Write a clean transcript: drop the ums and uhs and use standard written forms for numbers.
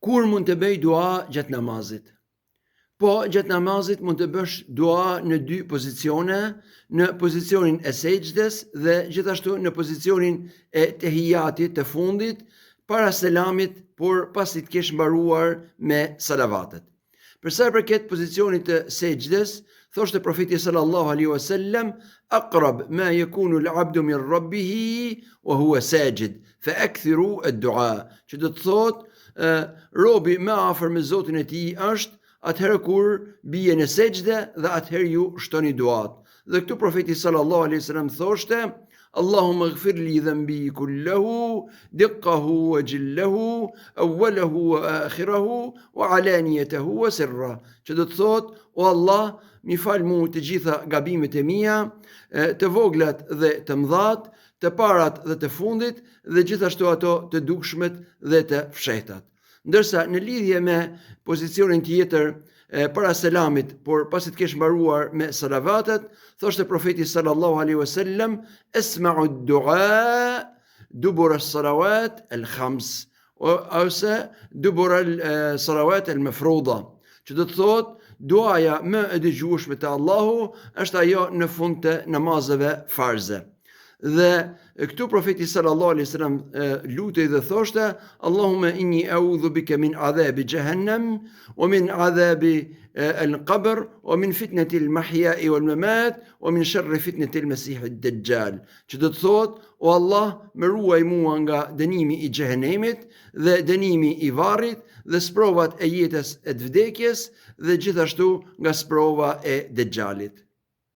Kur mund të bëj dua gjatë namazit? Po, gjatë namazit mund të bësh dua në dy pozicione, në pozicionin e sejdës dhe gjithashtu në pozicionin e tehijatit të fundit, para selamit, por pasi të kesh mbaruar me salavatet. Për sa i përket pozicionit të sejdës, thoshte profeti sallallahu alaihi wasallam, aqrab ma yakunu al-'abdu min rabbih wa huwa sajid, fa akthiru ad-du'a. Që do të thotë robi më afër me Zotin e tij është atëherë kur bie në sejdë dhe atëherë ju shtoni duat. Dhe këtu profeti sallallahu alaihi wasallam thoshte, Allahumma ighfir li dhanbi kullahu, diqqahu wa jillahu, awwalahu wa akhirahu, wa alaniyatahu wa sirra. Që do të thotë, o Allah, mi fal mu të gjitha gabimet e mia, të voglat dhe të mëdhat, të parat dhe të fundit, dhe gjithashtu ato të dukshmet dhe të fshehtat. Ndërsa në lidhje me pozicionin tjetër para selamit, por pasi të kesh mbaruar me salavatet, thoshte profeti sallallahu alaihi wasallam, esma'u ad-du'a dubura as-salawat al-khams, ose dubura as-salawat al-mafruda. Që do të thotë, duaja më e dëgjueshme te Allahu është ajo në fund të namazeve farze. Dhe këtu profeti sallallahu alaihi wasallam lutej dhe thoshte, Allahumma inni a'udhu bika min adhabi jahannam wa min adhabi al-qabr wa min fitnati al-mahya'i wal-mamat wa min sharri fitnati al-masih ad-dajjal. Që do të thotë, o Allah, më ruaj mua nga dënimi i xhehenemit dhe dënimi i varrit dhe sprovat e jetës e të vdekjes dhe gjithashtu nga sprova e Dejjalit.